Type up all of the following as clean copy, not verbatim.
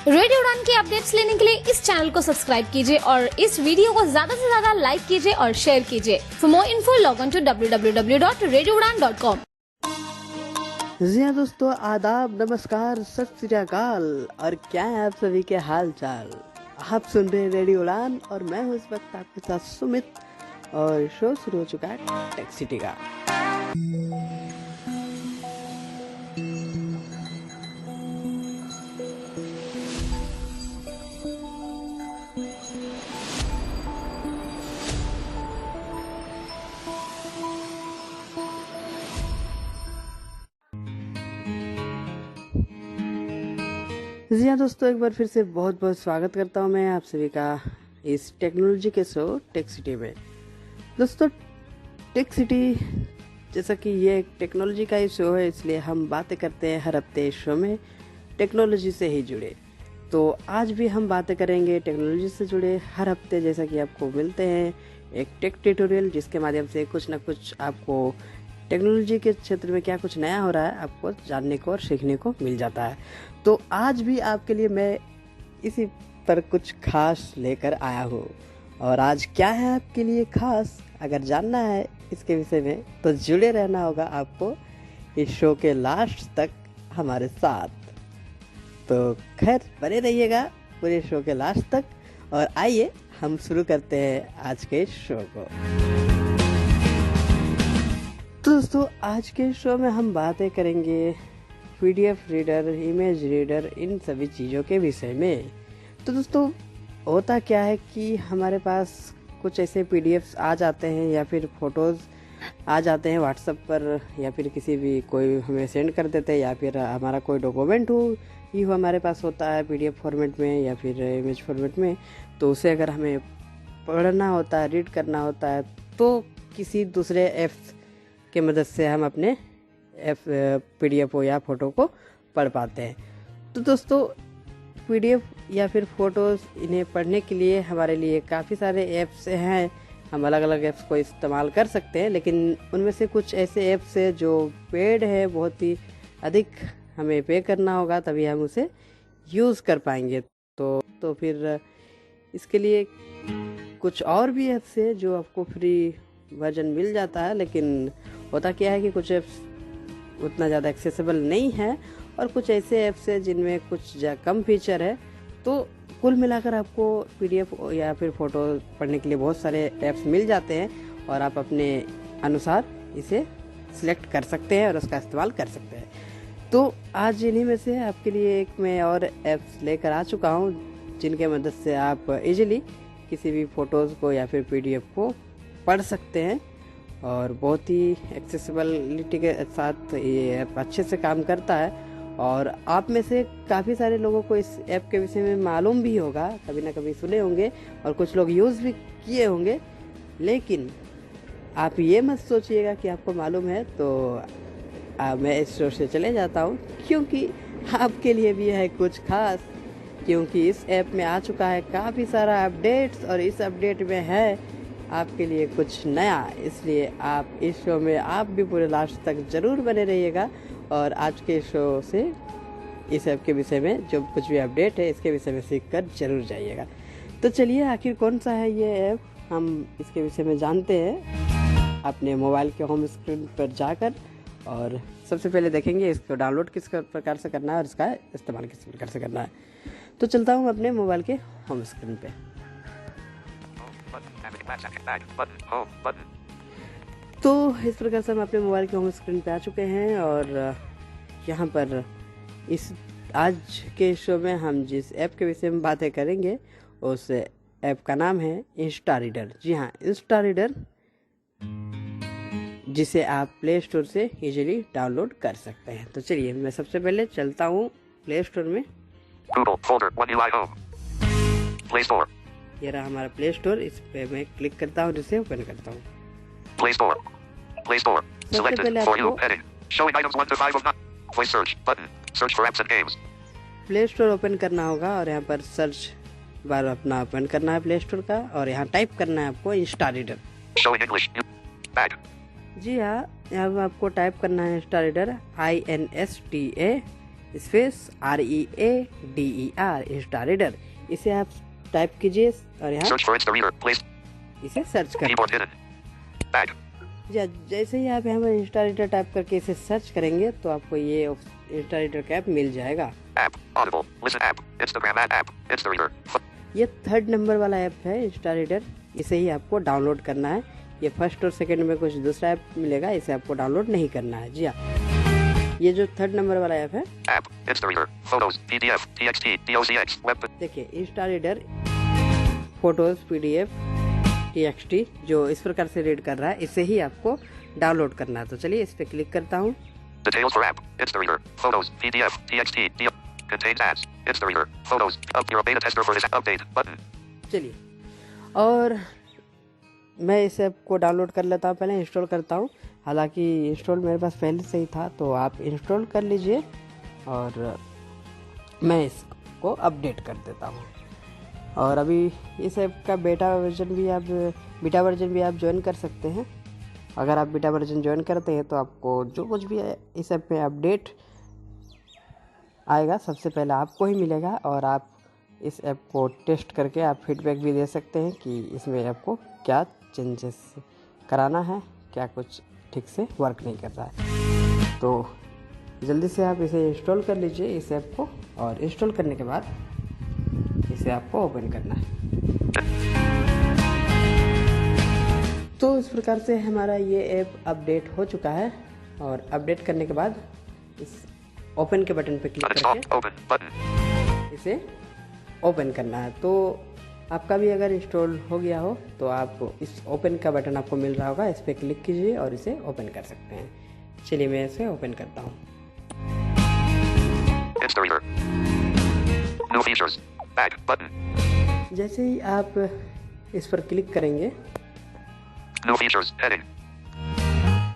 Radio उड़ान के updates लेने के लिए इस चैनल को सब्सक्राइब कीजिए और इस वीडियो को ज्यादा से ज्यादा लाइक कीजिए और शेयर कीजिए। For more info log on to www.radioudan.com। जी हाँ दोस्तों, आदाब, नमस्कार, सत श्री अकाल और क्या है आप सभी के हाल चाल। आप सुन रहे हैं रेडियो उड़ान और मैं हूँ इस वक्त आपके साथ सुमित और शो शुरू हो चुका है टेक सिटी का। जी हाँ दोस्तों, एक बार फिर से बहुत बहुत स्वागत करता हूँ मैं आप सभी का इस टेक्नोलॉजी के शो टेक सिटी में। दोस्तों, टेक सिटी जैसा कि ये एक टेक्नोलॉजी का ही शो है, इसलिए हम बातें करते हैं हर हफ्ते इस शो में टेक्नोलॉजी से ही जुड़े। तो आज भी हम बातें करेंगे टेक्नोलॉजी से जुड़े हर हफ्ते, जैसा कि आपको मिलते हैं एक टेक ट्यूटोरियल, जिसके माध्यम से कुछ ना कुछ आपको टेक्नोलॉजी के क्षेत्र में क्या कुछ नया हो रहा है आपको जानने को और सीखने को मिल जाता है। तो आज भी आपके लिए मैं इसी पर कुछ खास लेकर आया हूँ। और आज क्या है आपके लिए खास, अगर जानना है इसके विषय में तो जुड़े रहना होगा आपको इस शो के लास्ट तक हमारे साथ। तो खैर बने रहिएगा पूरे शो के लास्ट तक और आइए हम शुरू करते हैं आज के शो को। तो दोस्तों, आज के शो में हम बातें करेंगे PDF रीडर, इमेज रीडर, इन सभी चीज़ों के विषय में। तो दोस्तों, होता क्या है कि हमारे पास कुछ ऐसे PDFs आ जाते हैं या फिर फ़ोटोज़ आ जाते हैं व्हाट्सएप पर, या फिर किसी भी कोई हमें सेंड कर देते हैं, या फिर हमारा कोई डॉक्यूमेंट ही हमारे पास होता है PDF फॉर्मेट में या फिर इमेज फॉर्मेट में। तो उसे अगर हमें पढ़ना होता है, रीड करना होता है, तो किसी दूसरे ऐप्स के मदद से हम अपने PDF हो या फ़ोटो को पढ़ पाते हैं। तो दोस्तों, PDF या फिर फ़ोटोज़ इन्हें पढ़ने के लिए हमारे लिए काफ़ी सारे ऐप्स हैं। हम अलग अलग ऐप्स को इस्तेमाल कर सकते हैं, लेकिन उनमें से कुछ ऐसे ऐप्स हैं जो पेड है, बहुत ही अधिक हमें पे करना होगा तभी हम उसे यूज़ कर पाएंगे। तो फिर इसके लिए कुछ और भी ऐप्स हैं जो आपको फ्री वर्जन मिल जाता है, लेकिन होता क्या है कि कुछ ऐप्स उतना ज़्यादा एक्सेसिबल नहीं है और कुछ ऐसे ऐप्स हैं जिनमें कुछ कम फीचर है। तो कुल मिलाकर आपको PDF या फिर फ़ोटो पढ़ने के लिए बहुत सारे ऐप्स मिल जाते हैं और आप अपने अनुसार इसे सिलेक्ट कर सकते हैं और उसका इस्तेमाल कर सकते हैं। तो आज इन्हीं में से आपके लिए एक मैं और ऐप्स लेकर आ चुका हूँ, जिनके मदद से आप इजीली किसी भी फ़ोटोज़ को या फिर PDF को पढ़ सकते हैं और बहुत ही एक्सेसिबिलिटी के साथ ये ऐप अच्छे से काम करता है। और आप में से काफ़ी सारे लोगों को इस ऐप के विषय में मालूम भी होगा, कभी ना कभी सुने होंगे और कुछ लोग यूज़ भी किए होंगे। लेकिन आप ये मत सोचिएगा कि आपको मालूम है तो मैं इस शो से चले जाता हूँ, क्योंकि आपके लिए भी है कुछ खास। क्योंकि इस ऐप में आ चुका है काफ़ी सारा अपडेट्स और इस अपडेट में है आपके लिए कुछ नया, इसलिए आप इस शो में आप भी पूरे लास्ट तक ज़रूर बने रहिएगा और आज के शो से इस ऐप के विषय में जो कुछ भी अपडेट है इसके विषय में सीख कर जरूर जाइएगा। तो चलिए, आखिर कौन सा है ये ऐप, हम इसके विषय में जानते हैं अपने मोबाइल के होम स्क्रीन पर जाकर। और सबसे पहले देखेंगे इसको डाउनलोड किस प्रकार से करना है और इसका इस्तेमाल किस प्रकार से करना है। तो चलता हूँ अपने मोबाइल के होम स्क्रीन पे। तो इस प्रकार से हम अपने मोबाइल के होम स्क्रीन पे आ चुके हैं और यहाँ पर इस आज के शो में हम जिस ऐप के विषय में बातें करेंगे उस ऐप का नाम है इंस्टा रीडर। जी हाँ, इंस्टा रीडर, जिसे आप प्ले स्टोर से इजीली डाउनलोड कर सकते हैं। तो चलिए, मैं सबसे पहले चलता हूँ प्ले स्टोर में। Google folder 1 UI home. Play Store. ये रहा हमारा प्ले स्टोर, इस पे मैं क्लिक करता हूँ, जिसे ओपन करता हूँ। Play Store. Play Store. सबसे Selected पहले for you. आपको Heading. Showing items 1 to 5 of not. Play search button. Search for apps and games. Play store open करना होगा और यहाँ पर सर्च बार अपना ओपन करना है प्ले स्टोर का और यहाँ टाइप करना है आपको Insta reader. Showing English. Bag. जी हाँ, यहाँ पर आपको टाइप करना है Insta reader, INSTA space READER Insta reader, इसे आप टाइप कीजिए और यहाँ Search for Insta Reader. Place. इसे सर्च करें। Keyboard hidden. Bag. जैसे ही आप यहाँ पर इंस्टा रीडर टाइप करके इसे सर्च करेंगे तो आपको ये इंस्टा रीडर का ऐप मिल जाएगा। App. Audible. Listen app. Instagram app. Insta Reader. ये 3rd नंबर वाला ऐप है इंस्टा रीडर, इसे ही आपको डाउनलोड करना है। ये फर्स्ट और सेकंड में कुछ दूसरा ऐप मिलेगा, इसे आपको डाउनलोड नहीं करना है। जी हाँ, ये जो 3rd नंबर वाला ऐप है, App. Insta Reader. Photos. PDF. TXT. DOCX. Web. देखिए Insta reader photos, PDF, TXT जो इस प्रकार से रीड कर रहा है, इसे ही आपको डाउनलोड करना है। तो चलिए इस पे क्लिक करता हूँ। Details for app. Insta Reader. Photos. PDF. TXT. Contains ads. Insta Reader. Photos. You're a beta tester for this update. Button. चलिए, और मैं इस ऐप को डाउनलोड कर लेता हूँ, पहले इंस्टॉल करता हूँ। हालांकि इंस्टॉल मेरे पास पहले से ही था, तो आप इंस्टॉल कर लीजिए और मैं इसको अपडेट कर देता हूँ। और अभी इस ऐप का बीटा वर्जन भी आप ज्वाइन कर सकते हैं। अगर आप बीटा वर्जन ज्वाइन करते हैं तो आपको जो कुछ भी इस ऐप में अपडेट आएगा सबसे पहले आपको ही मिलेगा, और आप इस ऐप को टेस्ट करके आप फीडबैक भी दे सकते हैं कि इसमें आपको क्या चेंजेस कराना है, क्या कुछ ठीक से वर्क नहीं कर रहा है। तो जल्दी से आप इसे इंस्टॉल कर लीजिए इस ऐप को, और इंस्टॉल करने के बाद इसे आपको ओपन करना है। तो इस प्रकार से हमारा ये ऐप अपडेट हो चुका है, और अपडेट करने के बाद इस ओपन के बटन पे क्लिक करके Open. Button. इसे ओपन करना है। तो आपका भी अगर इंस्टॉल हो गया हो तो आप इस ओपन का बटन आपको मिल रहा होगा, इस पर क्लिक कीजिए और इसे ओपन कर सकते हैं। चलिए मैं इसे ओपन करता हूँ। Insta Reader. New features. Back. Button. जैसे ही आप इस पर क्लिक करेंगे, New features. Heading.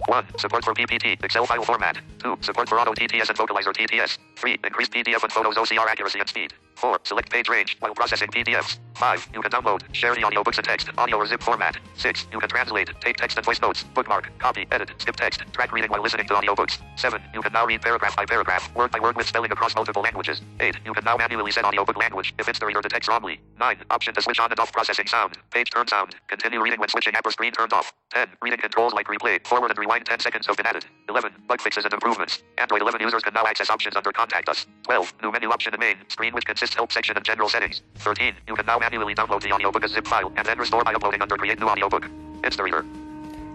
1. Support for PPT, Excel file format. 2. Support for Auto TTS and Vocalizer TTS. 3. Increased PDF and photos OCR accuracy and speed. 4. Select page range while processing PDFs. 5. You can download, share the audiobooks in text, audio or zip format. 6. You can translate, take text and voice notes, bookmark, copy, edit, skip text, track reading while listening to audiobooks. 7. You can now read paragraph by paragraph, word by word with spelling across multiple languages. 8. You can now manually set audiobook language if Insta Reader detects wrongly. 9. Option to switch on and off processing sound. Page turn sound. Continue reading when switching app or screen turned off. 10. Reading controls like replay, forward and rewind 10 seconds have been added. 11. Bug fixes and improvements. Android 11 users can now access options under Contact Us. 12. New menu option in main screen which consists help section and general settings. 13. You can now manually download the audiobook as zip file and then restore by uploading under create new audiobook. Insta Reader.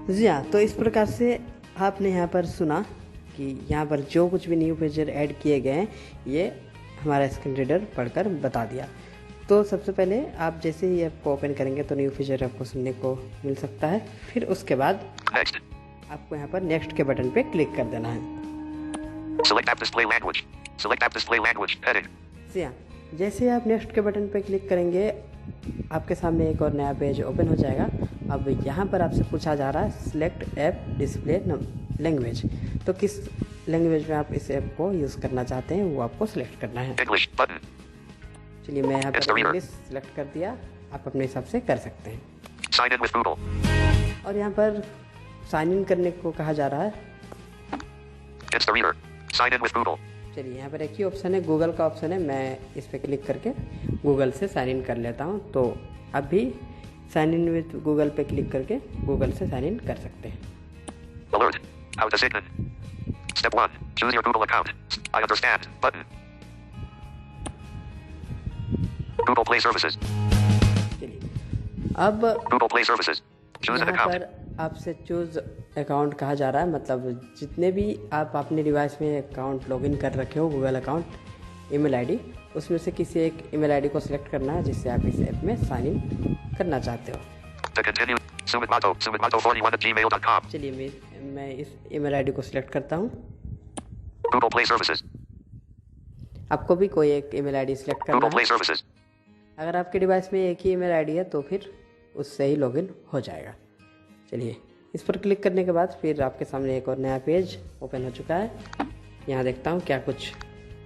जी हाँ, तो इस प्रकार से आपने यहाँ पर सुना कि यहाँ पर जो कुछ भी न्यू फीचर ऐड किए गए हैं ये हमारा स्क्रीन रीडर पढ़कर बता दिया। तो सबसे पहले आप जैसे ही ऐप को ओपन करेंगे तो न्यू फीचर आपको सुनने को मिल सकता है। फिर उसके बाद Next. आपको यहाँ पर नेक्स्ट के बटन पे क्लिक कर देना है। Select app display language. Select app display language. Heading. जी हाँ, जैसे ही आप नेक्स्ट के बटन पे क्लिक करेंगे आपके सामने एक और नया पेज ओपन हो जाएगा। अब यहाँ पर आपसे पूछा जा रहा है सिलेक्ट ऐप डिस्प्ले लैंग्वेज, तो किस लैंग्वेज में आप इस ऐप को यूज़ करना चाहते हैं वो आपको सिलेक्ट करना है। English. Button. चलिए मैं यहाँ Insta पर Reader. इंग्लिश सिलेक्ट कर दिया, आप अपने हिसाब से कर सकते हैं। Sign in with Google. और यहाँ पर साइन इन करने को कहा जा रहा है। Insta Reader. Sign in with Google. चलिए यहाँ पर एक ही ऑप्शन है, गूगल का ऑप्शन है, मैं इस पर क्लिक करके गूगल से साइन इन कर लेता हूँ। तो अब भी साइन इन विद गूगल पे क्लिक करके गूगल से साइन इन कर सकते हैं। Alert. How to sign in. Step 1. Choose your Google account. I understand. Button. Google Play Services. चलिए अब Google Play Services. Choose an यहाँ account. पर आपसे चूज अकाउंट कहा जा रहा है, मतलब जितने भी आप अपने डिवाइस में अकाउंट लॉगिन कर रखे हो गूगल अकाउंट ईमेल आईडी, उसमें से किसी एक ईमेल आईडी को सिलेक्ट करना है जिससे आप इस ऐप में साइन इन करना चाहते हो। To continue. Sumitmato41@gmail.com. चलिए मैं इस ईमेल आईडी को सिलेक्ट करता हूँ। Google Play Services. आपको भी कोई एक ईमेल आईडी सिलेक्ट करना Google है। Play Services. अगर आपके डिवाइस में एक ही ईमेल आईडी है तो फिर उससे ही लॉगिन हो जाएगा। चलिए इस पर क्लिक करने के बाद फिर आपके सामने एक और नया पेज ओपन हो चुका है। यहाँ देखता हूँ क्या कुछ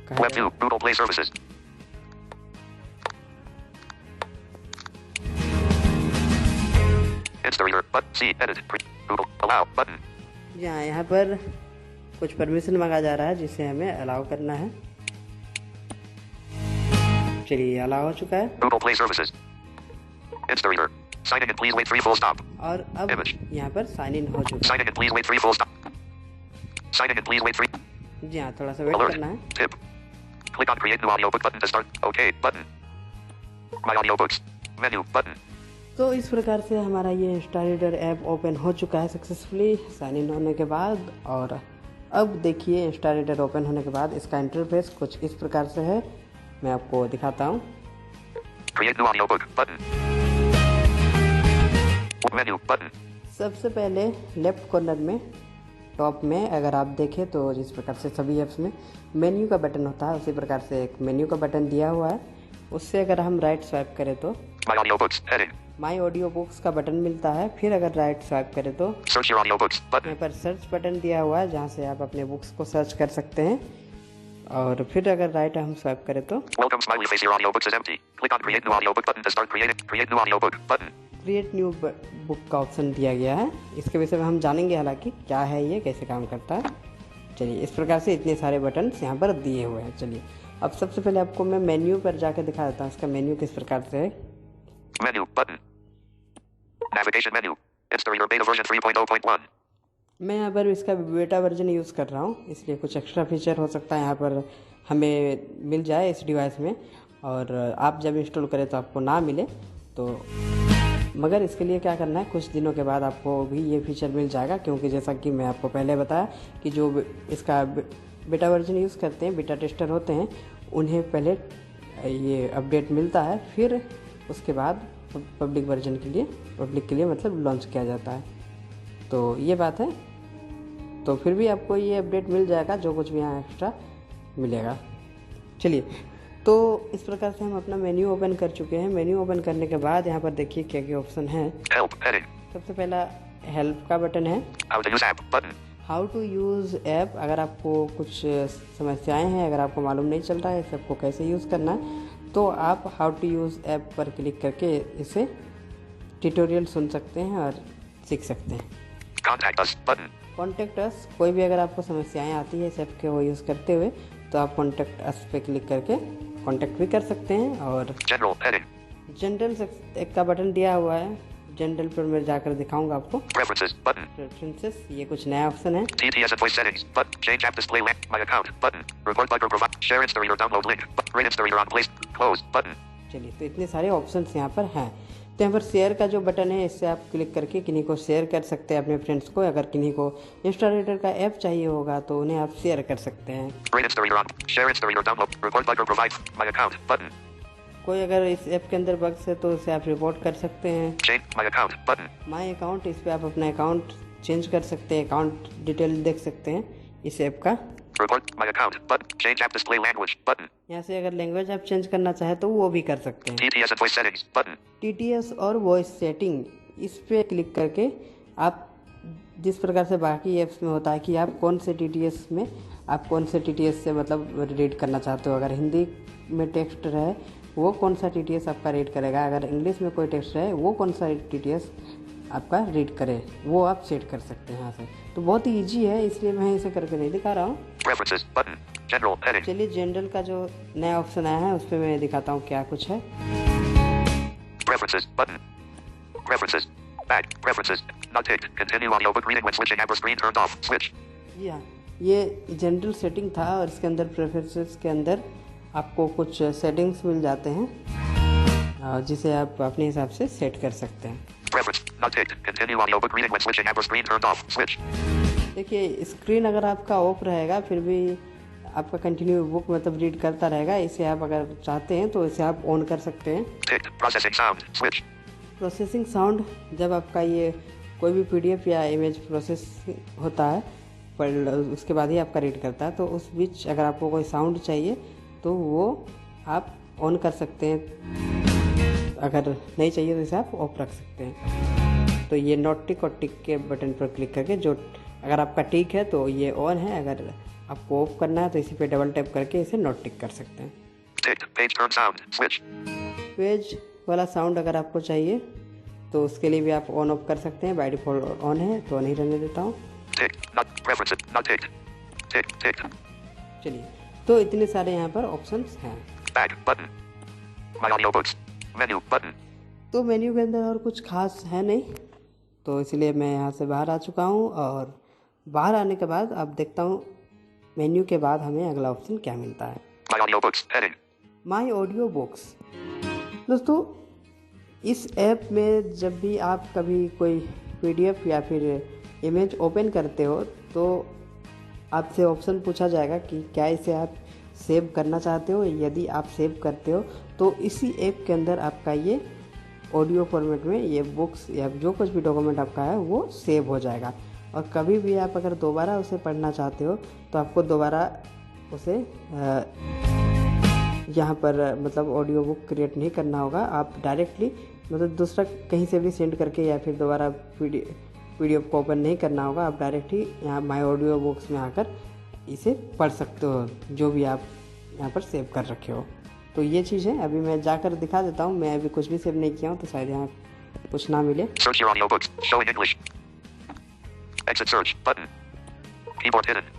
कहा Web 2. Google Play Services. Insta Reader. But C. Edit. Google. Allow. Button. यहाँ पर कुछ परमिशन मांगा जा रहा है जिसे हमें अलाउ करना है। चलिए अलाउ हो चुका है। Google Play Services. Instareader. Signing in, please wait 3 full stop. और अब Image. यहाँ पर साइन इन हो चुका है। Signing in, please wait 3 full stop. Signing in, please wait 3. जी हाँ, थोड़ा सा वेट Alert. करना है। Tip. Click on Create New Audiobook button to start. OK button. My Audiobooks. Menu button. तो इस प्रकार से हमारा ये इंस्टारीडर ऐप ओपन हो चुका है सक्सेसफुली साइन इन होने के बाद। और अब देखिए इंस्टारीडर ओपन होने के बाद इसका इंटरफेस कुछ इस प्रकार से है। मैं आपको दिखाता हूँ। Create New Audiobook button. Menu button. सबसे पहले लेफ्ट कॉर्नर में टॉप में अगर आप देखें तो जिस प्रकार से सभी ऐप्स में मेन्यू का बटन होता है उसी प्रकार से एक मेन्यू का बटन दिया हुआ है। उससे अगर हम राइट स्वाइप करें तो My Audiobooks heading. My audio books का बटन मिलता है। फिर अगर राइट स्वाइप करें तो Search your audiobooks button. यहाँ पर सर्च बटन दिया हुआ है जहाँ से आप अपने बुक्स को सर्च कर सकते हैं। और फिर अगर राइट हम स्वाइप करें तो Welcome smiley face. Your audiobooks is empty. Click on Create New Audiobook button to start creating. Create New Audiobook button. Create new book का ऑप्शन दिया गया है। इसके विषय में हम जानेंगे हालांकि क्या है ये, कैसे काम करता है। चलिए इस प्रकार से इतने सारे बटन यहाँ पर दिए हुए हैं। चलिए अब सबसे पहले आपको मैं मेन्यू पर जाकर दिखा देता हूँ इसका मेन्यू किस प्रकार से है। Menu button. Navigation menu. Instareader beta version 3.0.1. मैं यहाँ पर इसका बेटा वर्जन यूज़ कर रहा हूँ, इसलिए कुछ एक्स्ट्रा फीचर हो सकता है यहाँ पर हमें मिल जाए इस डिवाइस में और आप जब इंस्टॉल करें तो आपको ना मिले। तो मगर इसके लिए क्या करना है, कुछ दिनों के बाद आपको भी ये फीचर मिल जाएगा, क्योंकि जैसा कि मैं आपको पहले बताया कि जो इसका बेटा वर्जन यूज़ करते हैं, बेटा टेस्टर होते हैं, उन्हें पहले ये अपडेट मिलता है, फिर उसके बाद पब्लिक वर्जन के लिए, पब्लिक के लिए मतलब लॉन्च किया जाता है। तो ये बात है। तो फिर भी आपको ये अपडेट मिल जाएगा जो कुछ भी यहाँ एक्स्ट्रा मिलेगा। चलिए तो इस प्रकार से हम अपना मेन्यू ओपन कर चुके हैं। मेन्यू ओपन करने के बाद यहाँ पर देखिए क्या क्या ऑप्शन है। Help heading. सबसे पहला हेल्प का बटन है। How to use app button. How to use app, अगर आपको कुछ समस्याएं हैं, अगर आपको मालूम नहीं चल रहा है इस ऐप को कैसे यूज़ करना है, तो आप हाउ टू यूज़ ऐप पर क्लिक करके इसे ट्यूटोरियल सुन सकते हैं और सीख सकते हैं। Contact us button. Contact us, कोई भी अगर आपको समस्याएं आती है इस ऐप के वो यूज़ करते हुए तो आप कॉन्टेक्ट अस पे क्लिक करके कॉन्टेक्ट भी कर सकते हैं। और General heading. जनरल एक का बटन दिया हुआ है, जनरल पर मैं जाकर दिखाऊंगा आपको। Preferences button. प्रेफरेंसेस, ये कुछ नया ऑप्शन है। TTS and voice settings button. Change app display link. My account button. Report button provide. Share Instareader download link. Rate Instareader on place. Close button. चलिए तो इतने सारे ऑप्शंस यहाँ पर हैं। तो यहाँ पर शेयर का जो बटन है इससे आप क्लिक करके किन्हीं को शेयर कर सकते हैं अपने फ्रेंड्स को। अगर किन्हीं को इंस्टालेटर का ऐप चाहिए होगा तो उन्हें आप शेयर कर सकते हैं। Rate Instareader on. Share Instareader download. Report button provide. My account button. कोई अगर इस ऐप के अंदर बग्स है तो उसे आप रिपोर्ट कर सकते हैं। Change my account button. My account, इस पर आप अपना अकाउंट चेंज कर सकते हैं, अकाउंट डिटेल देख सकते हैं इस ऐप का। Report my account button. Change app display language button. यहाँ से अगर लैंग्वेज आप चेंज करना चाहे तो वो भी कर सकते हैं। TTS and voice settings button. TTS और वॉइस सेटिंग, इस पे क्लिक करके आप जिस प्रकार से बाकी ऐप्स में होता है कि आप कौन से TTS में, आप कौन से TTS से मतलब रीड करना चाहते हो। अगर हिंदी में टेक्स्ट है वो कौन सा TTS आपका रीड करेगा, अगर इंग्लिश में कोई टेक्स्ट है वो कौन सा TTS आपका रीड करे, वो आप सेट कर सकते हैं यहाँ से। तो बहुत ही ईजी है, इसलिए मैं इसे करके नहीं दिखा रहा हूँ। Preferences button. General heading. चलिए जनरल का जो नया ऑप्शन आया है उस पर मैं दिखाता हूँ क्या कुछ है। Preferences button. Preferences. Back. Preferences. Not ticked. Continue audiobook reading when switching app or screen turned off. Switch. जी हाँ, ये जनरल सेटिंग था और इसके अंदर प्रेफरेंसेस के अंदर आपको कुछ सेटिंग्स मिल जाते हैं जिसे आप अपने हिसाब से सेट कर सकते हैं। Preference. Not ticked. Continue audiobook reading when switching app or screen turned off. Switch. देखिए स्क्रीन अगर आपका ऑफ रहेगा फिर भी आपका कंटिन्यू बुक मतलब रीड करता रहेगा। इसे आप अगर चाहते हैं तो इसे आप ऑन कर सकते हैं। Ticked. Processing sound. Switch. Processing sound, जब आपका ये कोई भी PDF या इमेज प्रोसेस होता है पर उसके बाद ही आपका रीड करता है, तो उस बीच अगर आपको कोई साउंड चाहिए तो वो आप ऑन कर सकते हैं, अगर नहीं चाहिए तो इसे आप ऑफ रख सकते हैं। तो ये नॉट टिक और टिक के बटन पर क्लिक करके, जो अगर आपका टिक है तो ये ऑन है, अगर आपको ऑफ करना है तो इसी पे डबल टैप करके इसे नॉट टिक कर सकते हैं। Ticked. Page turn sound. Switch. Page वाला साउंड अगर आपको चाहिए तो उसके लिए भी आप ऑन ऑफ कर सकते हैं। बाय डिफॉल्ट ऑन है तो नहीं रहने देता हूँ। Ticked. Not preferences. Not ticked. Ticked. Ticked. चलिए तो इतने सारे यहाँ पर ऑप्शंस हैं। Back button. My audiobooks. Menu button. तो मेन्यू के अंदर और कुछ खास है नहीं, तो इसलिए मैं यहाँ से बाहर आ चुका हूँ। और बाहर आने के बाद अब देखता हूँ मेन्यू के बाद हमें अगला ऑप्शन क्या मिलता है। My audiobooks. Heading. My audio books. दोस्तों, इस ऐप में जब भी आप कभी कोई PDF या फिर इमेज ओपन करते हो तो आपसे ऑप्शन पूछा जाएगा कि क्या इसे आप सेव करना चाहते हो। यदि आप सेव करते हो तो इसी ऐप के अंदर आपका ये ऑडियो फॉर्मेट में ये बुक्स या जो कुछ भी डॉक्यूमेंट आपका है वो सेव हो जाएगा। और कभी भी आप अगर दोबारा उसे पढ़ना चाहते हो तो आपको दोबारा उसे यहाँ पर मतलब ऑडियो बुक क्रिएट नहीं करना होगा। आप डायरेक्टली मतलब दूसरा कहीं से भी सेंड करके या फिर दोबारा PDF को ओपन नहीं करना होगा। आप डायरेक्टली यहाँ माई ऑडियो बुक्स में आकर इसे पढ़ सकते हो जो भी आप यहाँ पर सेव कर रखे हो। तो ये चीज़ है। अभी मैं जाकर दिखा देता हूँ। मैं अभी कुछ भी सेव नहीं किया हूँ तो शायद यहाँ कुछ ना मिले। Search your audiobooks. Showing English. Exit search button. Keyboard hidden.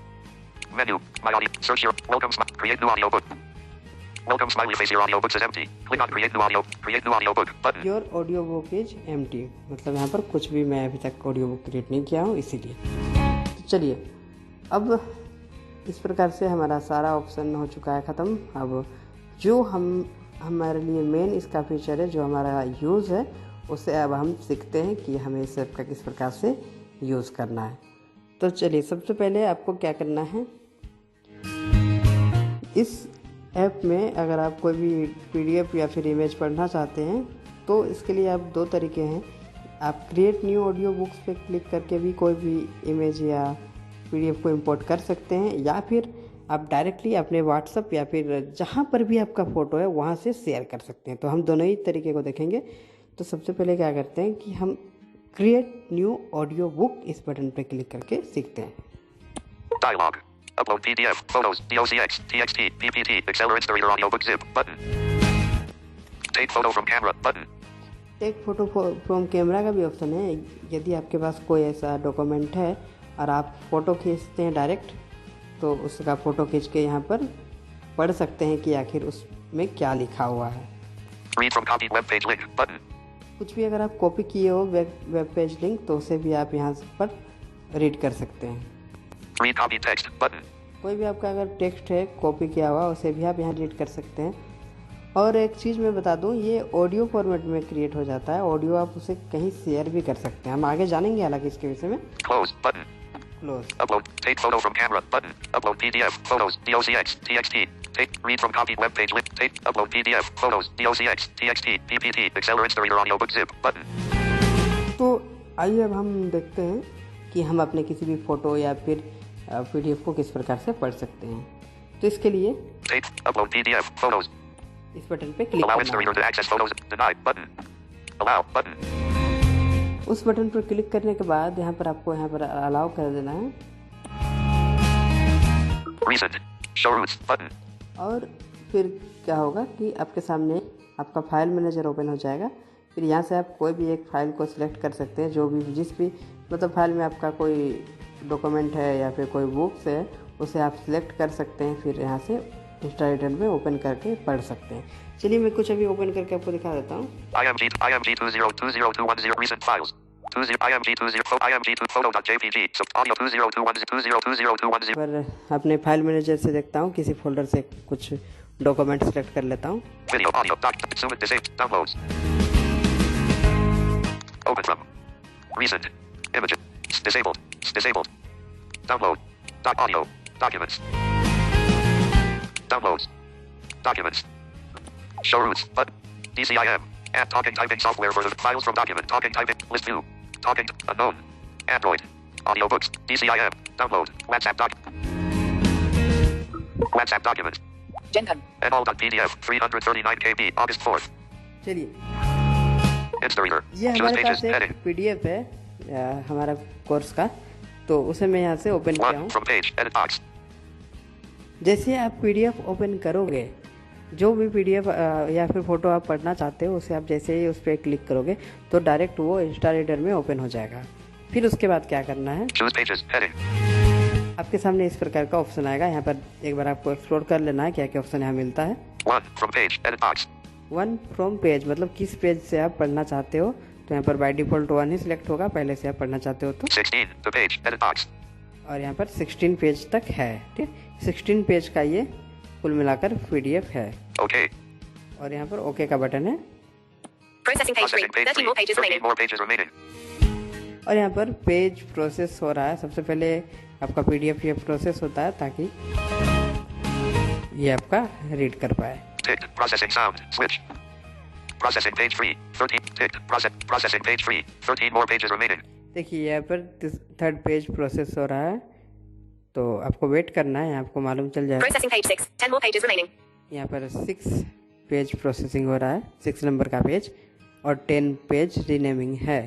Menu. My audio. Search your. Welcome. Create new audiobook. Welcome smiley face. Your audiobooks is empty. Click on create new audio. Create new audiobook button. Your audiobook is empty. मतलब यहाँ पर कुछ भी मैं अभी तक audio book create नहीं किया हूँ इसीलिए। तो चलिए, अब इस प्रकार से हमारा सारा ऑप्शन हो चुका है ख़त्म। अब जो हमारे लिए मेन इसका फीचर है, जो हमारा यूज़ है, उसे अब हम सीखते हैं कि हमें इस ऐप का किस प्रकार से यूज़ करना है। तो चलिए, सबसे पहले आपको क्या करना है, इस ऐप में अगर आप कोई भी PDF या फिर इमेज पढ़ना चाहते हैं तो इसके लिए आप दो तरीके हैं। आप क्रिएट न्यू ऑडियो बुक्स पे क्लिक करके भी कोई भी इमेज या PDF को इंपोर्ट कर सकते हैं, या फिर आप डायरेक्टली अपने WhatsApp या फिर जहाँ पर भी आपका फ़ोटो है वहाँ से शेयर कर सकते हैं। तो हम दोनों ही तरीके को देखेंगे। तो सबसे पहले क्या करते हैं कि हम क्रिएट न्यू ऑडियो बुक इस बटन पर क्लिक करके सीखते हैं। Dialog. Upload PDF, photos, DOCX, TXT, PPT, Excel or Installer audiobook zip button. Take photo from camera button. Take photo from camera का भी ऑप्शन है। यदि आपके पास कोई ऐसा डॉक्यूमेंट है और आप फ़ोटो खींचते हैं डायरेक्ट, तो उसका फ़ोटो खींच के यहाँ पर पढ़ सकते हैं कि आखिर उसमें क्या लिखा हुआ है। Read from copied web page link button. कुछ भी अगर आप कॉपी किए हो वेब पेज लिंक तो उसे भी आप यहाँ पर रीड कर सकते हैं। Read copied text button. कोई भी आपका अगर टेक्स्ट है कॉपी किया हुआ उसे भी आप यहाँ रीड कर सकते हैं। और एक चीज़ मैं बता दूँ, ये ऑडियो फॉर्मेट में क्रिएट हो जाता है। ऑडियो आप उसे कहीं शेयर भी कर सकते हैं। हम आगे जानेंगे हालांकि इसके विषय में। Close button. Close. Upload. Take photo from camera button. Upload PDF, photos, DOCX, TXT. Take. Read from copied web page link. Take. Upload PDF, photos, DOCX, TXT, PPT, Excel or Installer audiobook zip button. तो आइए अब हम देखते हैं कि हम अपने किसी भी फ़ोटो या फिर PDF को किस प्रकार से पढ़ सकते हैं। तो इसके लिए Take. Upload PDF, photos. इस बटन पे क्लिक Allow करना Installer to access photos. Deny button. Allow button. है। उस बटन पर क्लिक करने के बाद यहाँ पर आपको यहाँ पर अलाउ कर देना है। Recent. Show routes button. और फिर क्या होगा कि आपके सामने आपका फाइल मैनेजर ओपन हो जाएगा। फिर यहाँ से आप कोई भी एक फ़ाइल को सिलेक्ट कर सकते हैं, जो भी जिस भी मतलब फाइल में आपका कोई डॉक्यूमेंट है या फिर कोई बुक्स है उसे आप सिलेक्ट कर सकते हैं। फिर यहाँ से इंस्टालेटर में ओपन करके पढ़ सकते हैं। चलिए, मैं कुछ अभी ओपन करके आपको दिखा देता हूँ। IMG 2020210 recent files. 20 IMG 20 IMG 2 photo.jpg. Sub audio 20210 पर अपने फाइल मैनेजर से देखता हूँ, किसी फोल्डर से कुछ डॉक्यूमेंट सेलेक्ट कर लेता हूँ। video audio doc zoom disabled downloads. Open from recent images disabled download doc audio documents downloads documents show routes button DCIM add talking typing software for the files from document talking typing list view talking unknown Android audiobooks DCIM download WhatsApp document and all.pdf 339 KB August 4th. चलिए, Installer ये choose हमारे pages पास एक heading PDF है हमारा course का, तो उसे मैं यहाँ से ओपन किया 1 हूँ। from page edit box जैसे आप PDF ओपन करोगे, जो भी PDF या फिर फ़ोटो आप पढ़ना चाहते हो उसे आप जैसे ही उस पर क्लिक करोगे तो डायरेक्ट वो इंस्टा रीडर में ओपन हो जाएगा। फिर उसके बाद क्या करना है, choose pages heading आपके सामने इस प्रकार का ऑप्शन आएगा। यहाँ पर एक बार आपको एक्सप्लोर कर लेना है क्या क्या ऑप्शन यहाँ मिलता है। 1 from page edit box one from page, मतलब किस पेज से आप पढ़ना चाहते हो। तो यहाँ पर बाय डिफॉल्ट 1 ही सिलेक्ट होगा, पहले से आप पढ़ना चाहते हो तो। 16, the page, edit box. और यहाँ पर 16 पेज तक है, ठीक। 16 पेज का ये कुल मिलाकर PDF है। Okay. और यहाँ पर ओके का बटन है। Processing page 3. Processing page 13 more pages 13 remaining. more pages remaining. और यहाँ पर पेज प्रोसेस हो रहा है। सबसे पहले आपका PDF ये प्रोसेस होता है ताकि ये आपका रीड कर पाए। Ticked. Processing sound. Switch. Processing page 3. 13. Ticked. Processing page 3. 13 more pages remaining. देखिए यहाँ पर 3rd पेज प्रोसेस हो रहा है, तो आपको वेट करना है, आपको मालूम चल जाएगा। Processing page 6. 10 more pages remaining. यहाँ पर 6 पेज प्रोसेसिंग हो रहा है, 6 नंबर का पेज, और 10 पेज रीनेमिंग है।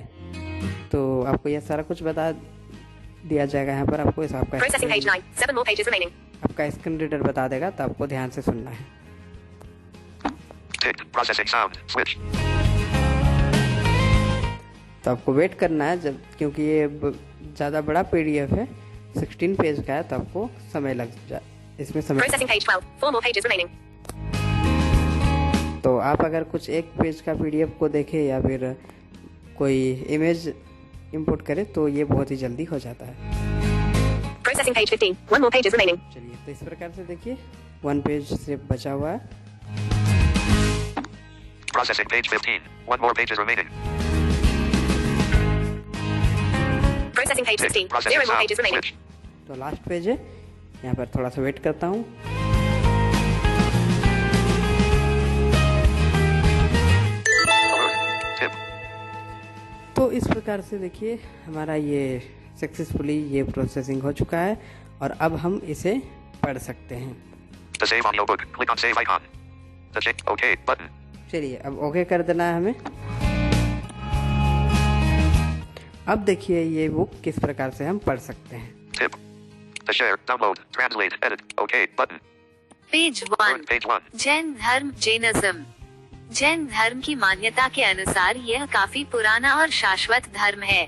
तो आपको यह सारा कुछ बता दिया जाएगा यहाँ पर। आपको आपका Processing page 9. 7 more pages remaining. आपका स्क्रीन रीडर बता देगा, तो आपको ध्यान से सुनना है। Ticked. Processing sound. Switch. तो आपको वेट करना है, जब क्योंकि ये ज़्यादा बड़ा PDF है, 16 पेज का है, तो आपको समय लग जाए इसमें समय। Processing page 12. 4 more pages remaining. तो आप अगर कुछ एक पेज का PDF को देखें या फिर कोई इमेज इंपोर्ट करे तो ये बहुत ही जल्दी हो जाता है। Processing page 15. 1 more pages remaining. चलिए, तो इस प्रकार से देखिए 1 पेज सिर्फ बचा हुआ है। Processing page 15. 1 more pages remaining. Processing page Ticked. 16. 0 Processing more sound. pages remaining. Switch. तो लास्ट पेज है, यहाँ पर थोड़ा सा वेट करता हूँ। Alert. Tip. तो इस प्रकार से देखिए हमारा ये सक्सेसफुली ये प्रोसेसिंग हो चुका है, और अब हम इसे पढ़ सकते हैं। To save audiobook, click on save icon. The check OK button. चलिए, अब ओके कर देना है हमें। अब देखिए ये बुक किस प्रकार से हम पढ़ सकते हैं। Tip. To share, download, translate, edit. OK button. Page 1. Learn page 1. Jain धर्म जैनिज्म। जैन धर्म की मान्यता के अनुसार यह काफी पुराना और शाश्वत धर्म है।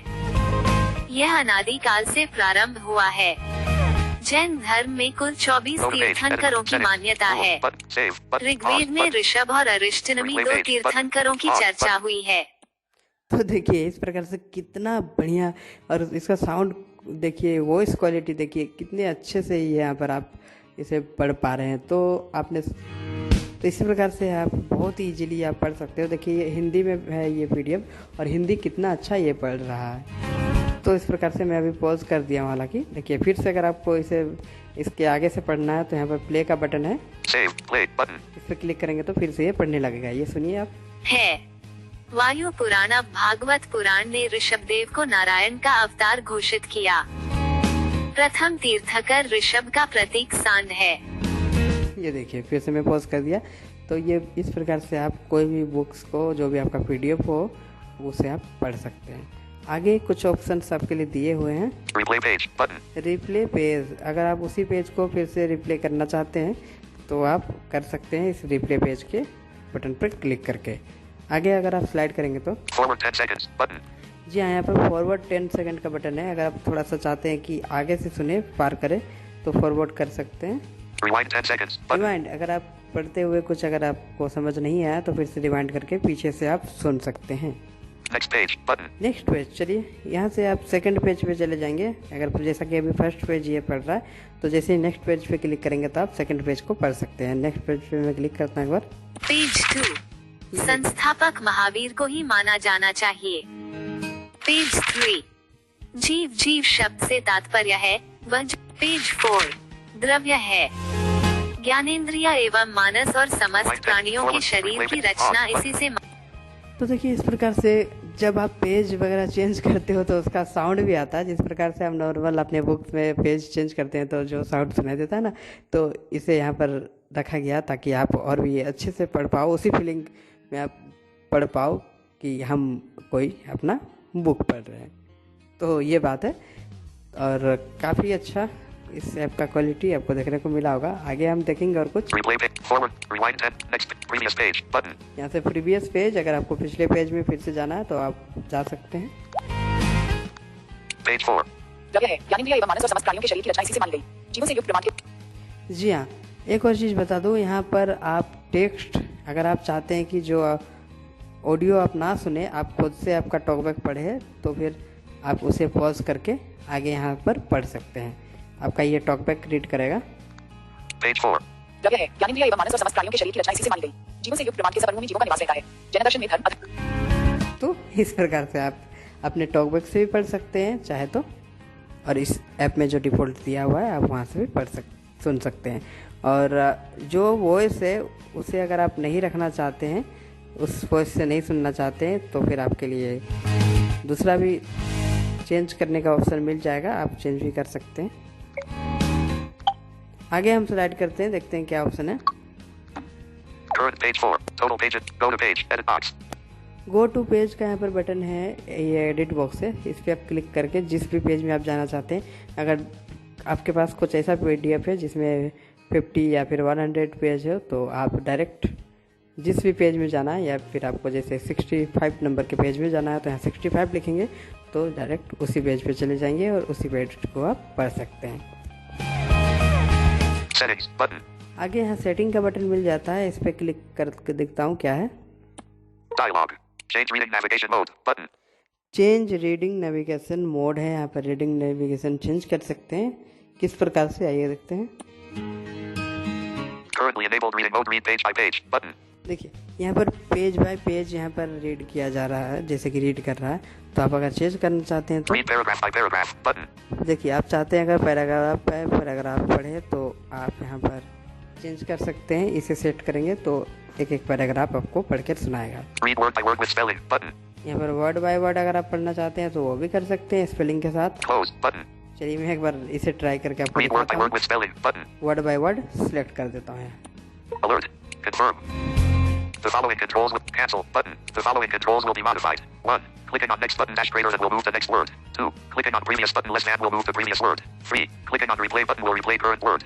यह अनादिकाल से प्रारंभ हुआ है। जैन धर्म में कुल 24 Go to page. तीर्थंकरों Edit. की Edit. मान्यता Download. है। Button. Save. Button. Rigveda Pause. में Button. ऋषभ और अरिष्टनमी Replay 2 page. तीर्थंकरों की Pause. चर्चा हुई है। तो देखिए इस प्रकार से कितना बढ़िया, और इसका साउंड देखिए, वॉइस क्वालिटी देखिए कितने अच्छे से यहाँ पर आप इसे पढ़ पा रहे हैं। तो आपने तो इसी प्रकार से आप बहुत ही इजीली आप पढ़ सकते हो। देखिए ये हिंदी में है ये PDF, और हिंदी कितना अच्छा ये पढ़ रहा है। तो इस प्रकार से मैं अभी पॉज कर दिया हूँ। हालांकि देखिए फिर से अगर आपको इसे इसके आगे से पढ़ना है तो यहाँ पर प्ले का बटन है, Save. Play button. इस पर क्लिक करेंगे तो फिर से ये पढ़ने लगेगा। ये सुनिए आप। है वायु पुराण। अब भागवत पुराण ने ऋषभदेव को नारायण का अवतार घोषित किया। प्रथम तीर्थकर ऋषभ का प्रतीक सांड है। ये देखिए फिर से मैं पॉज कर दिया। तो ये इस प्रकार से आप कोई भी बुक्स को, जो भी आपका PDF हो, उसे आप पढ़ सकते हैं। आगे कुछ ऑप्शंस आपके लिए दिए हुए हैं। Replay page button. Replay page, अगर आप उसी पेज को फिर से रिप्ले करना चाहते हैं तो आप कर सकते हैं इस रिप्ले पेज के बटन पर क्लिक करके। आगे अगर आप स्लाइड करेंगे तो Forward 10 seconds button. जी हाँ, यहाँ पर फॉरवर्ड 10 सेकंड का बटन है। अगर आप थोड़ा सा चाहते हैं कि आगे से सुने, पार करें, तो फॉरवर्ड कर सकते हैं। Rewind 10 seconds button. रिवाइंड, अगर आप पढ़ते हुए कुछ अगर आपको समझ नहीं आया तो फिर से रिवाइंड करके पीछे से आप सुन सकते हैं। Next page button. Next page, चलिए यहाँ से आप सेकंड पेज पे चले जाएंगे। अगर जैसा कि अभी फर्स्ट पेज ये पढ़ रहा है, तो जैसे ही नेक्स्ट पेज पे क्लिक करेंगे तो आप सेकंड पेज को पढ़ सकते हैं। नेक्स्ट पेज पे मैं क्लिक करता हूँ एक बार। पेज 2। संस्थापक महावीर को ही माना जाना चाहिए। पेज 3। जीव जीव शब्द से तात्पर्य है वज। पेज 4। द्रव्य है। ज्ञानेंद्रिय एवं मानस और समस्त प्राणियों के शरीर की रचना इसी से। तो देखिए इस प्रकार से जब आप पेज वगैरह चेंज करते हो तो उसका साउंड भी आता है। जिस प्रकार से हम नॉर्मल अपने बुक्स में पेज चेंज करते हैं तो जो साउंड सुनाई देता है ना, तो इसे यहाँ पर रखा गया ताकि आप और भी अच्छे से पढ़ पाओ, उसी फीलिंग में आप पढ़ पाओ कि हम कोई अपना बुक पढ़ रहे हैं। तो ये बात है, और काफ़ी अच्छा इस ऐप का क्वालिटी आपको देखने को मिला होगा। आगे हम देखेंगे और कुछ। Replay page. Forward. Rewind 10. Next. Previous page button. यहाँ से प्रीवियस पेज, अगर आपको पिछले पेज में फिर से जाना है तो आप जा सकते हैं। Page 4. द्रव्य है। ज्ञानेंद्रिय एवं मानस और समस्त प्राणियों के शरीर की रचना इसी से मानी गई। जीवों से युक्त प्रमाण के। जी हाँ, एक और चीज़ बता दूँ, यहाँ पर आप टेक्स्ट अगर आप चाहते हैं कि जो ऑडियो आप ना सुने, आप खुद से आपका टॉकबैक पढ़े, तो फिर आप उसे पॉज करके आगे यहाँ पर पढ़ सकते हैं। आपका ये टॉकबैक रीड करेगा। Page 4. द्रव्य है, ज्ञानेंद्रिय एवं मानस और समस्त प्राणियों के शरीर की रचना इसी से मानी गई। जीवों से युक्त ब्रह्मांड के सब वर्गों में जीवों का निवास रहता है। जैन दर्शन में धर्म तो इस प्रकार से आप अपने टॉकबैक से भी पढ़ सकते हैं चाहे तो, और इस ऐप में जो डिफ़ॉल्ट दिया हुआ है आप वहाँ से भी सुन सकते हैं। और जो वॉइस है उसे अगर आप नहीं रखना चाहते हैं, उस वॉइस से नहीं सुनना चाहते हैं, तो फिर आपके लिए दूसरा भी चेंज करने का ऑप्शन मिल जाएगा, आप चेंज भी कर सकते हैं। आगे हम स्लाइड करते हैं, देखते हैं क्या ऑप्शन है। Current page 4. Total pages. Go to page. Edit box. Go to page का यहाँ पर बटन है, ये एडिट बॉक्स है, इस पर आप क्लिक करके जिस भी पेज में आप जाना चाहते हैं, अगर आपके पास कुछ ऐसा PDF है जिसमें 50 या फिर 100 पेज है, तो आप डायरेक्ट जिस भी पेज में जाना है, या फिर आपको जैसे 65 नंबर के पेज में जाना है तो यहाँ 65 लिखेंगे तो डायरेक्ट उसी पेज पे चले जाएंगे और उसी पेज को आप पढ़ सकते हैं। Settings. Button. आगे यहाँ सेटिंग का बटन मिल जाता है, इस पर क्लिक करके देखता हूँ क्या है। Dialog. Change reading navigation mode. Button. Change reading navigation mode है, यहाँ पर रीडिंग नेविगेशन चेंज कर सकते हैं। किस प्रकार से, आइए देखते हैं। Currently enabled reading mode. Read page by page. Button. देखिए यहाँ पर पेज बाय पेज यहाँ पर रीड किया जा रहा है, जैसे कि रीड कर रहा है। तो आप अगर चेंज करना चाहते हैं तो Read paragraph by paragraph. Button. देखिए, आप चाहते हैं अगर पैराग्राफ बाय पैराग्राफ पढ़े तो आप यहाँ पर चेंज कर सकते हैं। इसे सेट करेंगे तो एक एक पैराग्राफ आपको पढ़ कर सुनाएगा। Read word by word with spelling. Button. यहाँ पर वर्ड बाय वर्ड अगर आप पढ़ना चाहते हैं तो वो भी कर सकते हैं स्पेलिंग के साथ। Close. Button. चलिए मैं एक बार इसे ट्राई करके आपको Read word by दिखाता हूँ। word with spelling. Button. Word by word select कर देता हूँ यहाँ। Alert. Confirm. The following controls will cancel button. The following controls will be modified. 1. Clicking on next button dash greater than will move the next word. 2. Clicking on previous button less than will move the previous word. 3. Clicking on replay button will replay current word.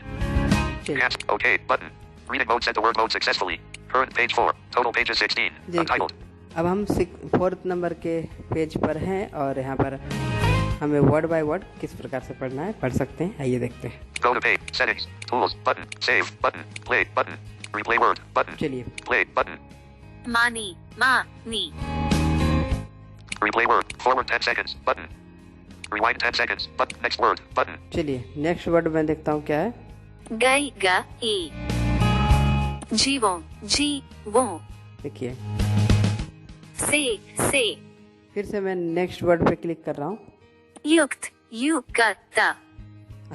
चलिए Cancel. OK button. Reading mode set the word mode successfully. Current page 4. Total pages 16. देखिए, Untitled. अब हम 4th number के page पर हैं और यहाँ पर हमें वर्ड बाय वर्ड किस प्रकार से पढ़ना है पढ़ सकते हैं। आइए देखते हैं। Go to page. Settings. Tools. Button. Save. Button. Play. Button. Replay word. Button. चलिए Play. Button. मानी मानी Replay word. Forward 10 seconds. Button. Rewind 10 seconds. Button. Next word. Button. चलिए नेक्स्ट वर्ड में देखता हूँ क्या है। गई गई जीवों जीवों देखिए से फिर से मैं नेक्स्ट वर्ड पे क्लिक कर रहा हूँ। युक्त युक्त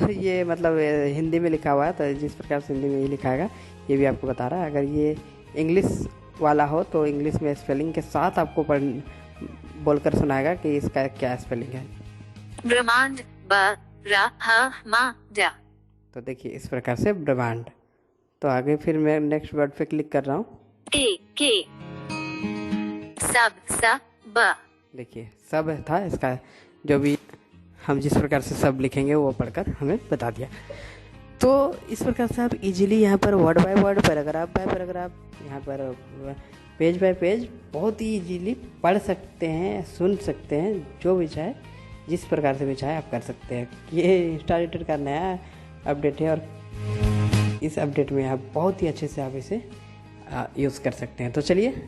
ये मतलब हिंदी में लिखा हुआ है, तो जिस प्रकार से हिंदी में ये लिखा है ये भी आपको बता रहा है। अगर ये इंग्लिश वाला हो तो इंग्लिश में स्पेलिंग के साथ आपको बोलकर सुनाएगा कि इसका क्या स्पेलिंग है। ब्रह्मांड तो देखिए इस प्रकार से ब्रह्मांड। तो आगे फिर मैं नेक्स्ट वर्ड पे क्लिक कर रहा हूँ। के सब देखिए सब था, इसका जो भी हम जिस प्रकार से सब लिखेंगे वो पढ़कर हमें बता दिया। तो इस प्रकार से आप इजीली यहाँ पर word by word, paragraph by paragraph, यहाँ पर पेज बाय पेज बहुत ही इजीली पढ़ सकते हैं, सुन सकते हैं। जो भी चाहे जिस प्रकार से भी चाहे आप कर सकते हैं। ये इंस्टालेटर का नया अपडेट है और इस अपडेट में आप बहुत ही अच्छे से आप इसे यूज़ कर सकते हैं। तो चलिए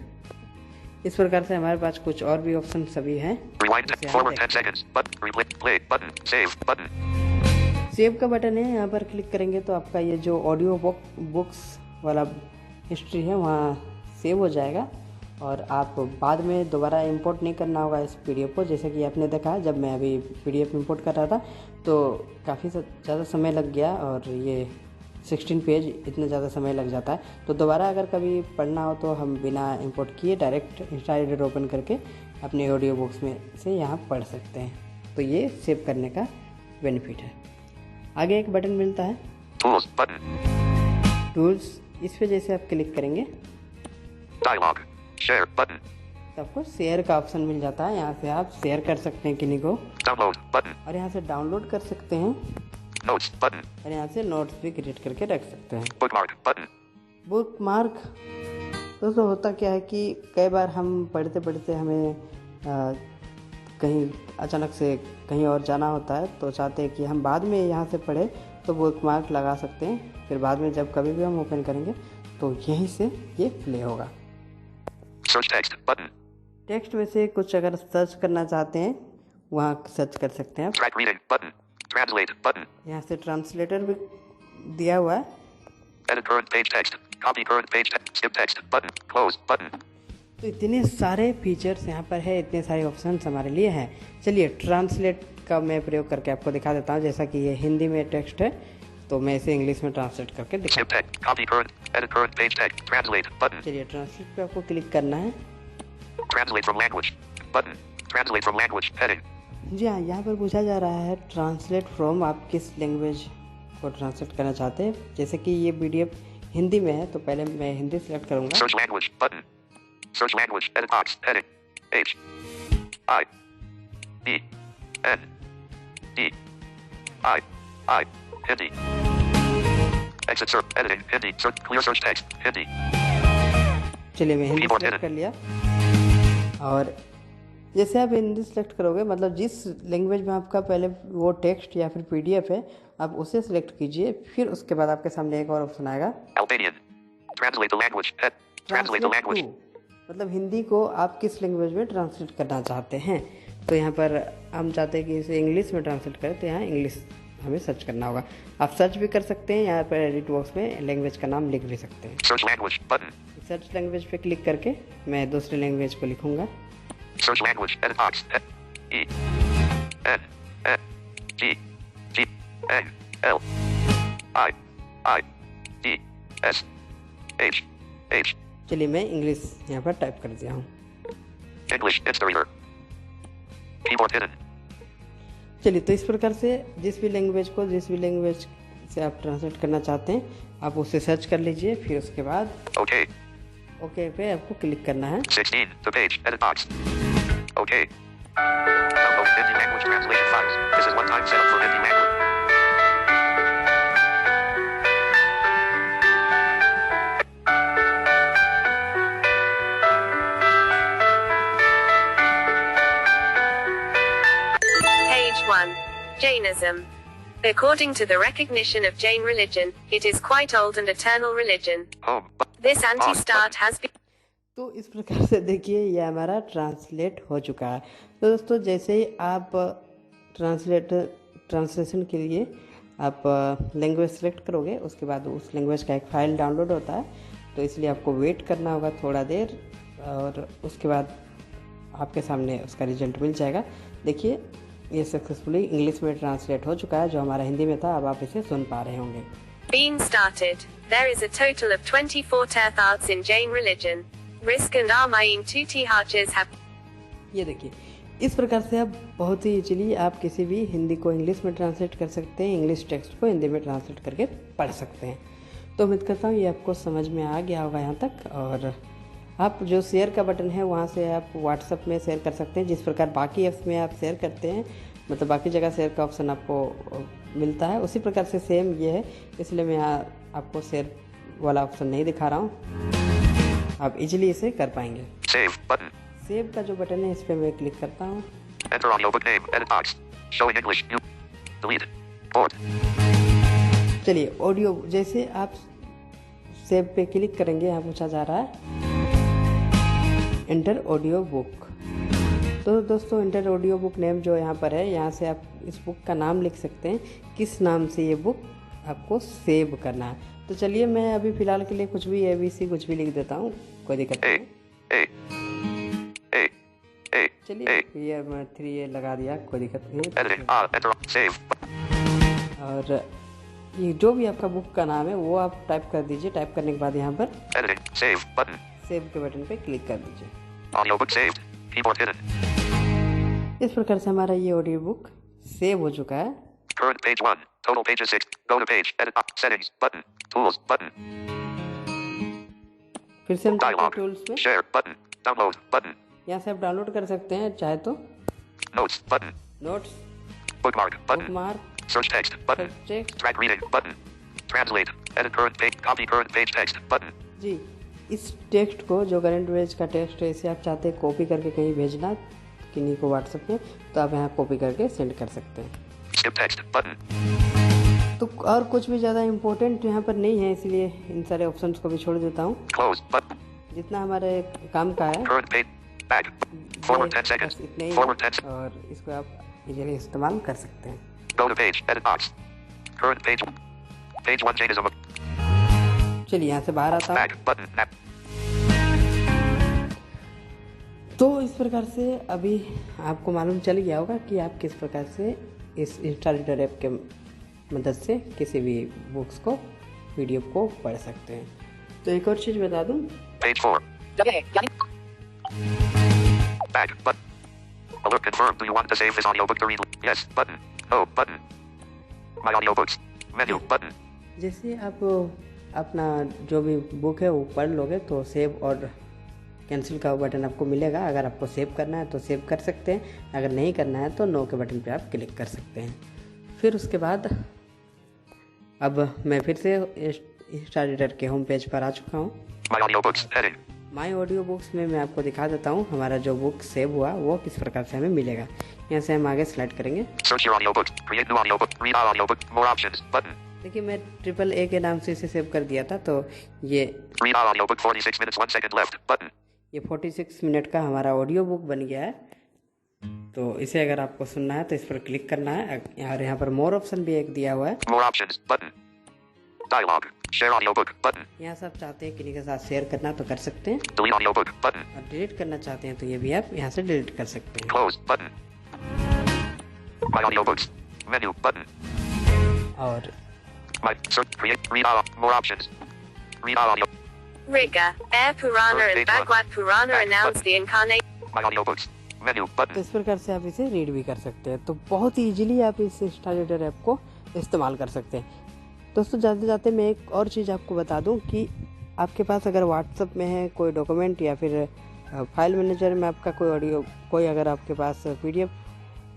इस प्रकार से हमारे पास कुछ और भी ऑप्शन सभी हैं। Rewind. Forward 10 seconds. Button. Replay. Play. Button. Save. Button. Save का बटन है, यहाँ पर क्लिक करेंगे तो आपका ये जो ऑडियो बुक्स वाला हिस्ट्री है वहाँ सेव हो जाएगा और आप बाद में दोबारा इंपोर्ट नहीं करना होगा इस PDF को। जैसे कि आपने देखा जब मैं अभी PDF इंपोर्ट कर रहा था तो काफ़ी ज़्यादा समय लग गया और ये 16 पेज इतना ज़्यादा समय लग जाता है। तो दोबारा अगर कभी पढ़ना हो तो हम बिना इंपोर्ट किए डायरेक्ट इंस्टालेटर ओपन करके अपने ऑडियो बुक्स में से यहाँ पढ़ सकते हैं। तो ये सेव करने का बेनिफिट है। आगे एक बटन मिलता है Tools. Button. टूल्स, इस पे जैसे आप क्लिक करेंगे Dialog. Share. Button. तो आपको शेयर का ऑप्शन मिल जाता है। यहाँ से आप शेयर कर सकते हैं किन्हीं को Download. Button. और यहाँ से डाउनलोड कर सकते हैं Notes. Button. और यहाँ से नोट्स भी क्रिएट करके रख सकते हैं। Bookmark. Button. बुक मार्क दोस्तों होता क्या है कि कई बार हम पढ़ते पढ़ते हमें कहीं अचानक से कहीं और जाना होता है तो चाहते हैं कि हम बाद में यहाँ से पढ़ें तो बुक मार्क लगा सकते हैं। फिर बाद में जब कभी भी हम ओपन करेंगे तो यहीं से ये प्ले होगा। Search text button. टेक्स्ट में से कुछ अगर सर्च करना चाहते हैं वहाँ सर्च कर सकते हैं आप। Track reading button. Translate button. यहाँ से ट्रांसलेटर भी दिया हुआ है। Edit current page text. Copy current page text. Skip text button. Close button. तो इतने सारे फीचर्स यहाँ पर है, इतने सारे ऑप्शन हमारे लिए हैं। चलिए ट्रांसलेट का मैं प्रयोग करके आपको दिखा देता हूँ। जैसा कि ये हिंदी में टेक्स्ट है तो मैं इसे इंग्लिश में ट्रांसलेट करके दिखा। Skip text. Copy current. Edit current page text. Translate button. चलिए ट्रांसलेट पे आपको क्लिक करना है। Translate from language button. Translate from language heading. जी हाँ, यहाँ पर पूछा जा रहा है ट्रांसलेट फ्रॉम, आप किस लैंग्वेज को ट्रांसलेट करना चाहते हैं। जैसे कि ये PDF हिंदी में है तो पहले मैं हिंदी सेलेक्ट करूँगा। Search language button. Search language edit box heading. H I E N D I Hindi. Exit search editing Hindi. Search clear search text Hindi. चलिए मैं हिंदी Keyboard सेलेक्ट कर hidden. लिया। और जैसे आप हिंदी सेलेक्ट करोगे, मतलब जिस लैंग्वेज में आपका पहले वो टेक्स्ट या फिर PDF है आप उसे सिलेक्ट कीजिए। फिर उसके बाद आपके सामने एक और ऑप्शन आएगा Albanian. Translate the language. Translate the language. to, मतलब हिंदी को आप किस लैंग्वेज में ट्रांसलेट करना चाहते हैं। तो यहाँ पर हम चाहते हैं कि इसे इंग्लिश में ट्रांसलेट करें तो यहाँ इंग्लिश हमें सर्च करना होगा। आप सर्च भी कर सकते हैं, यहाँ पर एडिट बॉक्स में लैंग्वेज का नाम लिख भी सकते हैं। Search language button. Search language पे क्लिक करके मैं दूसरे लैंग्वेज को लिखूंगा। Search language edit box. E N N G G N L I D S H H. चलिए मैं इंग्लिश यहाँ पर टाइप कर दिया हूँ। English Instareader. Keyboard hidden. चलिए तो इस प्रकार से जिस भी लैंग्वेज से आप ट्रांसलेट करना चाहते हैं आप उसे सर्च कर लीजिए। फिर उसके बाद Okay. ओके पे आपको क्लिक करना है। 16. The page. Edit box. Okay. Download Hindi language translation files. This is one-time setup for Hindi language. Page 1. Jainism. According to the recognition of Jain religion, it is quite old and eternal religion. Home. This anti-start has been तो इस प्रकार से देखिए ये हमारा translate हो चुका है। तो दोस्तों जैसे ही आप ट्रांसलेशन के लिए आप लैंग्वेज सेलेक्ट करोगे उसके बाद उस लैंग्वेज का एक फ़ाइल डाउनलोड होता है, तो इसलिए आपको वेट करना होगा थोड़ा देर और उसके बाद आपके सामने उसका रिजल्ट मिल जाएगा। देखिए ये सक्सेसफुली इंग्लिश में ट्रांसलेट हो चुका है, जो हमारा हिंदी में था। अब आप इसे सुन पा रहे होंगे। being started. There is a total of 24 tirthas in Jain religion. Risk and Armaying Tuti Harches have. ये देखिए इस प्रकार से आप बहुत ही इजीली आप किसी भी हिंदी को इंग्लिश में ट्रांसलेट कर सकते हैं, इंग्लिश टेक्स्ट को हिंदी में ट्रांसलेट करके पढ़ सकते हैं। तो उम्मीद करता हूँ ये आपको समझ में आ गया होगा यहाँ तक। और आप जो शेयर का बटन है वहाँ से आप व्हाट्सएप में शेयर कर सकते हैं, जिस प्रकार बाकी ऐप्स में आप शेयर करते हैं, मतलब बाकी जगह शेयर का ऑप्शन आपको मिलता है, उसी प्रकार से सेम ये है। इसलिए मैं यहाँ आपको शेयर वाला ऑप्शन नहीं दिखा रहा हूँ, आप इजीली इसे कर पाएंगे। Save button. सेव का जो बटन है इस पर मैं क्लिक करता हूँ। Enter audiobook name. Edit box. Showing English. New. Delete. Board. चलिए ऑडियो जैसे आप सेव पे क्लिक करेंगे यहाँ पूछा जा रहा है एंटर ऑडियो बुक। तो दोस्तों एंटर ऑडियो बुक नेम जो यहाँ पर है, यहाँ से आप इस बुक का नाम लिख सकते हैं, किस नाम से ये बुक आपको सेव करना है। तो चलिए मैं अभी फ़िलहाल के लिए कुछ भी ABC कुछ भी लिख देता हूँ, कोई दिक्कत नहीं। चलिए ये मैं 3A लगा दिया, कोई दिक्कत नहीं। Editing. Enter. Save. और ये जो भी आपका बुक का नाम है वो आप टाइप कर दीजिए। टाइप करने के बाद यहाँ पर Editing. Save button. सेव के बटन पे क्लिक कर दीजिए। Audiobook saved. Keyboard hidden. इस प्रकार से हमारा ये ऑडियो बुक सेव हो चुका है। Current page 1. Total pages 6. Go to page. Edit box. Settings. Button. Tools. Button. फिर से हम Dialog. टूल्स में Share. Button. Download. Button. यहाँ से आप डाउनलोड कर सकते हैं चाहे तो। Notes. Button. Notes, Bookmark. Button. Bookmark, Search text. Button. Text. Track reading. Button. Translate. Edit current page. Copy current page text. Button. जी इस टेक्स्ट को जो करंट पेज का टेक्स्ट है इसे आप चाहते हैं कॉपी करके कहीं भेजना किन्हीं को व्हाट्सएप में, तो आप यहाँ कॉपी करके सेंड कर सकते हैं। Skip text. Button. तो और कुछ भी ज़्यादा इम्पोर्टेंट यहाँ पर नहीं है, इसलिए इन सारे ऑप्शंस को भी छोड़ देता हूँ। Close button. जितना हमारे काम का है Current page. Back. Forward 10 seconds. बस इतने ही Forward 10 है, और इसको आप इजीली इस्तेमाल कर सकते हैं। Go to page. Edit box. Current page. Page 1 changes of चलिए यहाँ से बाहर आता हूँ। back button. Nap. तो इस प्रकार से अभी आपको मालूम चल गया होगा कि आप किस प्रकार से इस इंस्टालेटर ऐप के मदद से किसी भी बुक्स को, पीडीएफ को पढ़ सकते हैं। तो एक और चीज़ बता दूं, Page 4. जब यह है यानी Back button. Alert confirmed. Do you want to save this audiobook to read? Yes button. No button. My audiobooks. Menu button. जैसे आप अपना जो भी बुक है वो पढ़ लोगे तो सेव और कैंसिल का बटन आपको मिलेगा। अगर आपको सेव करना है तो सेव कर सकते हैं, अगर नहीं करना है तो नो के बटन पे आप क्लिक कर सकते हैं। फिर उसके बाद अब मैं फिर से इंस्टालेटर के होम पेज पर आ चुका हूँ। My audiobooks. Heading. My audio books में मैं आपको दिखा देता हूँ हमारा जो बुक सेव हुआ वो किस प्रकार से हमें मिलेगा। यहाँ से हम आगे स्लाइड करेंगे। Search your audiobook. Create new audiobook. Read our audiobook. More options. Button. देखिए मैं AAA के नाम से इसे सेव कर दिया था, तो ये Read our audiobook. 46 minutes 1 second left. Button. ये 46 मिनट का हमारा ऑडियो बुक बन गया है। तो इसे अगर आपको सुनना है तो इस पर क्लिक करना है, और यहाँ पर मोर ऑप्शन भी एक दिया हुआ है। More options. Button. Dialogue. Share audiobook. Button. यहाँ से आप चाहते हैं किसी के साथ शेयर करना तो कर सकते हैं, Delete audiobook. Button. और डिलीट करना चाहते हैं तो ये भी आप यहाँ से डिलीट कर सकते हैं। Close. Button. My audiobooks. Menu. Button. और My search. Create. Read our. More options. Read our audio. Riga, Air Purana and Bhagwat Purana announce the incarnation. My audiobooks. Menu. तो Button. इस प्रकार से आप इसे रीड भी कर सकते हैं। तो बहुत ही इजीली आप इस इंस्टालेटर ऐप को इस्तेमाल कर सकते हैं। दोस्तों जाते जाते मैं एक और चीज़ आपको बता दूं कि आपके पास अगर व्हाट्सएप में है कोई डॉक्यूमेंट या फिर फाइल मैनेजर में आपका कोई ऑडियो, कोई अगर आपके पास पीडीएफ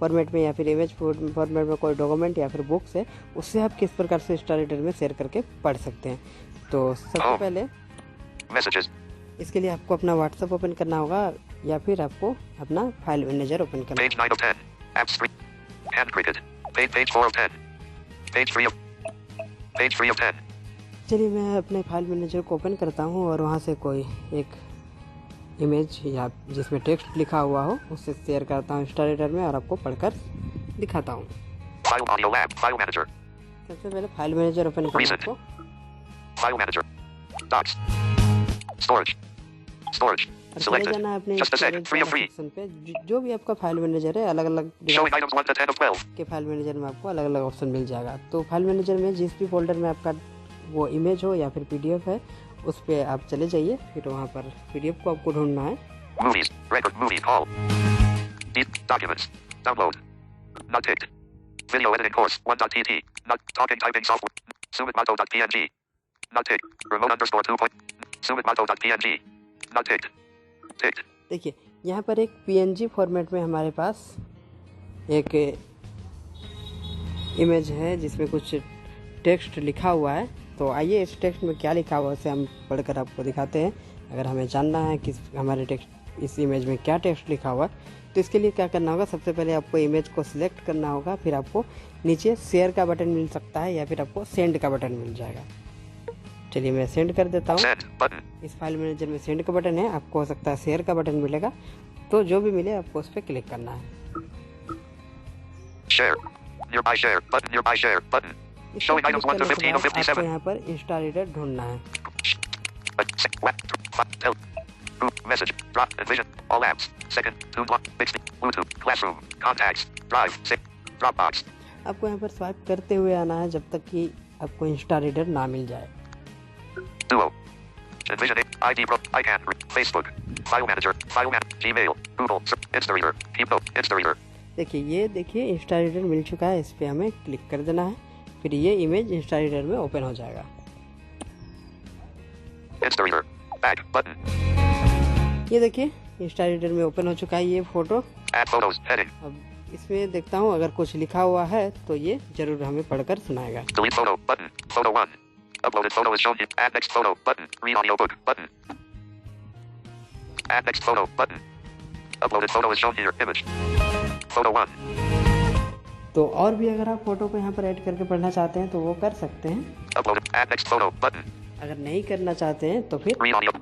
फॉर्मेट में या फिर इमेज फॉर्मेट में कोई डॉक्यूमेंट या फिर बुक्स है, उससे आप किस प्रकार से इंस्टालेटर में शेयर करके पढ़ सकते हैं। तो सबसे पहले Messages. इसके लिए आपको अपना व्हाट्सएप ओपन करना होगा या फिर आपको अपना फाइल मैनेजर ओपन करना Page 9 of 10. App screen. Hand cricket. Page 4 of 10. Page 3 of 10. चलिए मैं अपने फाइल मैनेजर को ओपन करता हूँ और वहाँ से कोई एक इमेज या जिसमें टेक्स्ट लिखा हुआ हो उससे शेयर करता हूँ इंस्टालेटर में, और आपको पढ़कर दिखाता हूँ। File audio lab. File manager. सबसे पहले फाइल मैनेजर ओपन करना Recent. आपको। File manager. Docs. Storage. Storage. और चले Selected. जाना है अपने Just a sec. storage Free of वाला free. section पे। जो भी आपका फाइल मैनेजर है, अलग अलग Showing items 1 to 10 of 12. के फाइल मैनेजर में आपको अलग अलग ऑप्शन मिल जाएगा। तो फाइल मैनेजर में जिस भी फोल्डर में आपका वो इमेज हो या फिर पीडीएफ है उस पर आप चले जाइए। फिर वहाँ पर पीडीएफ को आपको ढूंढना है। Movies. Record movie call. Documents. Download. Not ticked. Video editing course. 1.tt. Not talking typing software. Sumitmato.png. Not ticked. Remote _ 2. Sumitmato.png. Not ticked. Ticked. देखिए यहाँ पर एक PNG फॉर्मेट में हमारे पास एक इमेज है जिसमें कुछ टेक्स्ट लिखा हुआ है। तो आइए इस टेक्स्ट में क्या लिखा हुआ है उसे हम पढ़कर आपको दिखाते हैं। अगर हमें जानना है कि हमारे टेक्स्ट इस इमेज में क्या टेक्स्ट लिखा हुआ है तो इसके लिए क्या करना होगा, सबसे पहले आपको इमेज को सिलेक्ट करना होगा। फिर आपको नीचे शेयर का बटन मिल सकता है या फिर आपको सेंड का बटन मिल जाएगा। चलिए मैं सेंड कर देता हूँ। Send. Button. इस फाइल मैनेजर में सेंड का बटन है, आपको हो सकता है शेयर का बटन मिलेगा। तो जो भी मिले आपको उस पर क्लिक करना है। Share. Nearby share. Button. Nearby share. Button. इस पर Showing क्लिक items 1 to करने के 15 of बाद आपको 57. यहाँ पर इंस्टालेटर ढूंढना है। Message. Drop. Envision. All apps. Second. Tune block. Bixby. Bluetooth. Classroom. Contacts. Drive. Sync. Dropbox. आपको यहाँ पर स्वाइप करते हुए आना है जब तक कि आपको इंस्टालेटर ना मिल जाए। Duo. Envision. ID Pro. ICANN. Facebook. File Manager. File Manager. Gmail. Google. Instareader. Keepnote. Instareader. देखिए इंस्टालेटर मिल चुका है। इस पर हमें क्लिक कर देना है। फिर ये इमेज इंस्टालेटर में ओपन हो जाएगा। Instareader. Back. Button. ये देखिए इंस्टालेटर में ओपन हो चुका है ये फोटो। Add photos. Heading. अब इसमें देखता हूँ अगर कुछ लिखा हुआ है तो ये जरूर हमें पढ़कर सुनाएगा। Delete photo. Button. Photo 1. Uploaded photo is shown here. Add next photo. Button. Read audiobook. Button. Add next photo. Button. Uploaded photo is shown here. Image. Photo 1. तो और भी अगर आप फोटो को यहाँ पर ऐड करके पढ़ना चाहते हैं तो वो कर सकते हैं। Upload. Add next photo button. अगर नहीं करना चाहते हैं तो फिर Read audio.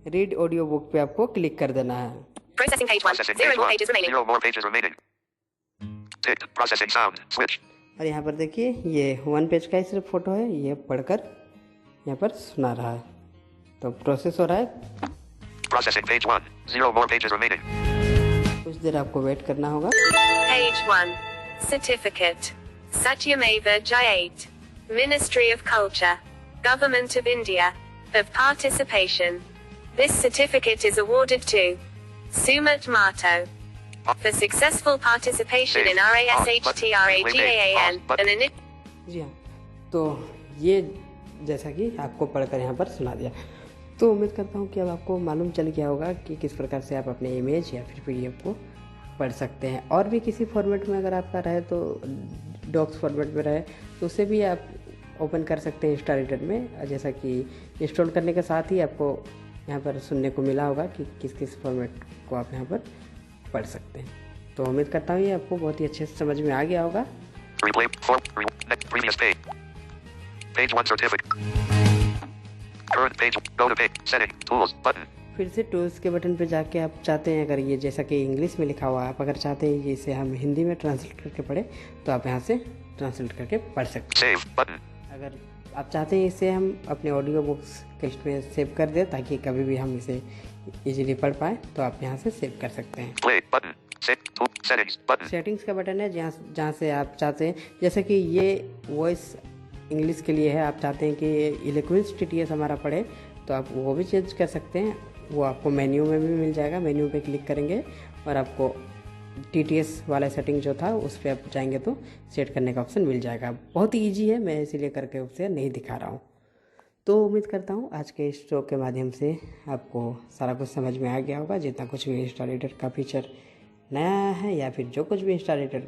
Read audio book पे आपको क्लिक कर देना है। Processing page 1. Processing 0 page more 1. pages remaining. 0 more pages remaining. Ticked. Processing sound. Switch. और यहाँ पर देखिए ये 1 पेज का ही सिर्फ फोटो है, ये पढ़कर यहाँ पर सुना रहा है। तो प्रोसेस हो रहा है। Processing page 1. 0 more pages remaining. कुछ देर आपको वेट करना होगा। Page 1. Certificate. Satyameva Jayate. Ministry of Culture. Government of India. Of participation. This certificate is awarded to Sumat Mato. For successful participation in RASHTRAGAAN, an initiative. जी हाँ, तो ये जैसा कि आपको पढ़कर यहाँ पर सुना दिया, तो उम्मीद करता हूँ कि अब आपको मालूम चल गया होगा कि किस प्रकार से आप अपने इमेज या फिर पीडीएफ को पढ़ सकते हैं। और भी किसी फॉर्मेट में अगर आपका रहे तो डॉक्स फॉर्मेट में रहे तो उसे भी आप ओपन कर सकते हैं इंस्टॉलेटर में। जैसा कि इंस्टॉल करने के साथ ही आपको यहाँ पर सुनने को मिला होगा कि किस किस फॉर्मेट को आप यहाँ पर पढ़ सकते हैं। तो उम्मीद करता हूँ ये आपको बहुत ही अच्छे से समझ में आ गया होगा। Replay. Next previous page. Page 1 certificate. Current page. Go to page. Setting. Tools. Button. फिर से टूल्स के बटन पे जाके आप चाहते हैं, अगर ये जैसा कि इंग्लिश में लिखा हुआ है, आप अगर चाहते हैं कि इसे हम हिंदी में ट्रांसलेट करके पढ़े तो आप यहाँ से ट्रांसलेट करके पढ़ सकते Save. Button. हैं। अगर आप चाहते हैं इसे हम अपने ऑडियो बुक्स के लिस्ट में सेव कर दें ताकि कभी भी हम इसे इजीली पढ़ पाएँ, तो आप यहाँ से सेव कर सकते हैं। Play. Button. Settings. Button. Settings का बटन है जहाँ से आप चाहते हैं, जैसे कि ये वॉइस इंग्लिश के लिए है, आप चाहते हैं कि इलेक्विंस TTS हमारा पढ़े तो आप वो भी चेंज कर सकते हैं। वो आपको मेन्यू में भी मिल जाएगा। मेन्यू पे क्लिक करेंगे और आपको TTS वाला सेटिंग जो था उस पर आप जाएंगे तो सेट करने का ऑप्शन मिल जाएगा। बहुत ही ईजी है, मैं इसीलिए करके उसे नहीं दिखा रहा हूँ। तो उम्मीद करता हूँ आज के इस शो के माध्यम से आपको सारा कुछ समझ में आ गया होगा। जितना कुछ भी इंस्टॉलेटर का फीचर नया है या फिर जो कुछ भी इंस्टॉलेटर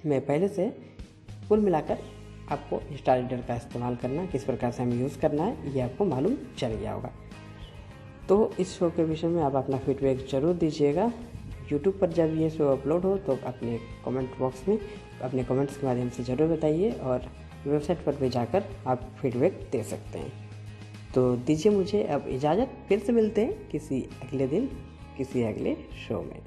में पहले से कुल मिलाकर आपको इंस्टॉलेटर का इस्तेमाल करना, किस प्रकार से हमें यूज़ करना है, ये आपको मालूम चल गया होगा। तो इस शो के विषय में आप अपना फीडबैक ज़रूर दीजिएगा। यूट्यूब पर जब ये शो अपलोड हो तो अपने कमेंट बॉक्स में अपने कमेंट्स के माध्यम से ज़रूर बताइए और वेबसाइट पर भी जाकर आप फीडबैक दे सकते हैं। तो दीजिए मुझे अब इजाज़त, फिर से मिलते हैं किसी अगले दिन किसी अगले शो में।